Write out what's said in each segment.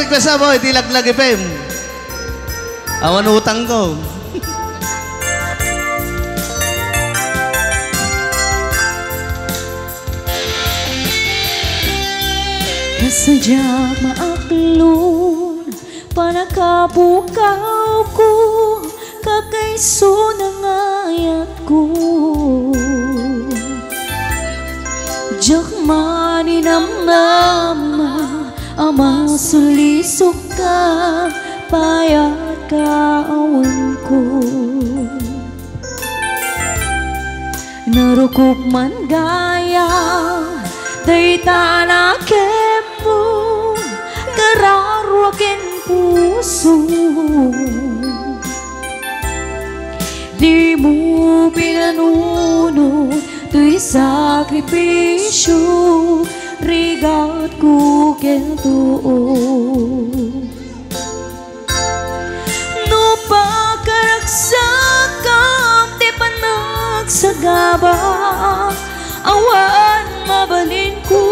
request mo, itilaglag FM. Awan utang ko. Kasadyak maaklon, panakabukaw ko, kakaiso ng ayat ko. Jak maninamnama, ama sulisok ka, payat kaawan ko. Narukop man gaya, day tanakem mo, kararwakin puso. Di mo pinanunod, to'y sakripisyo, rigat ko kento. No pagkaragsakam, di panagsagaba, awan mabalin ko.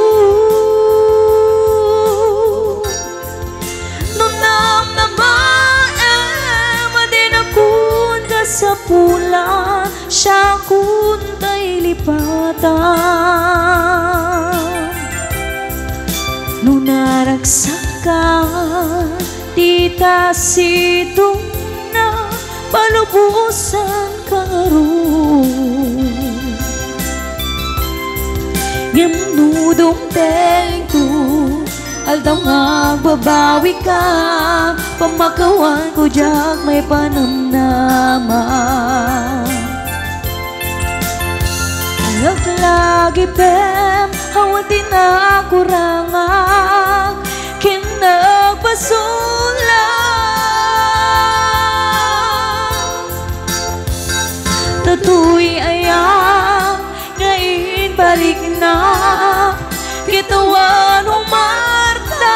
No namnamaan, madinakun ka sa pula, siya kuntay lipatan. No naragsak ka, di tasitong na palubusan ka ron. Yamnudong tengto, aldaw nga babawi ka, pamakawan ko jak may panamnama. Lagi pem, hawatin na kurangak, kinagpasulang. Tatuy ayang, ngayon balik na, kitawan umartam.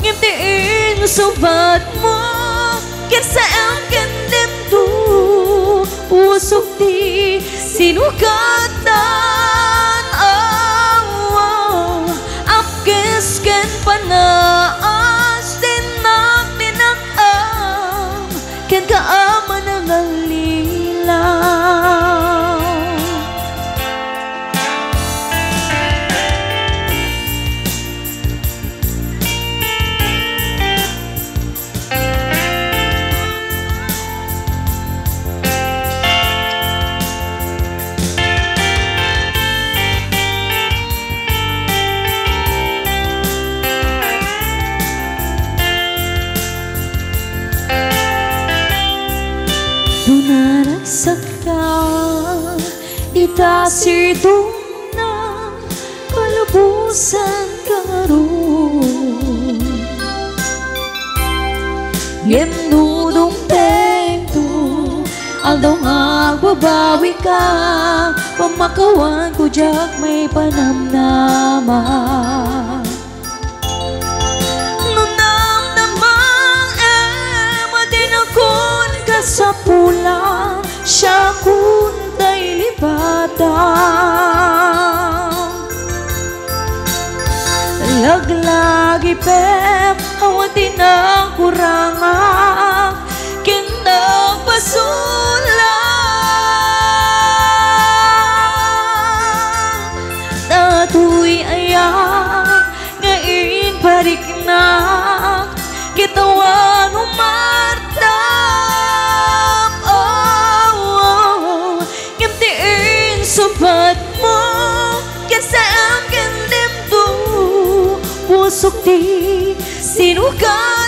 Ngimtiin subat mo, kinsa ang kandim to, pusok di sinukatan. Apkes ken panaas, tinak-tinakam, ken kaaman ang alilaw. Dunaragsak ka, itasitong na palubusan ka ron. Yemnudong tengto, aldaw nga babawi ka, pamakawan ko jak may panamnama. Sa pula, siya kuntay lipatan. Laglagi pep, hawatin ang kurangak, kinagpasulang. Tatuy ayak, ngayon parik na, kitawan umartam. Subat mo, kinsa ang kandim to, pusok di sinukatan.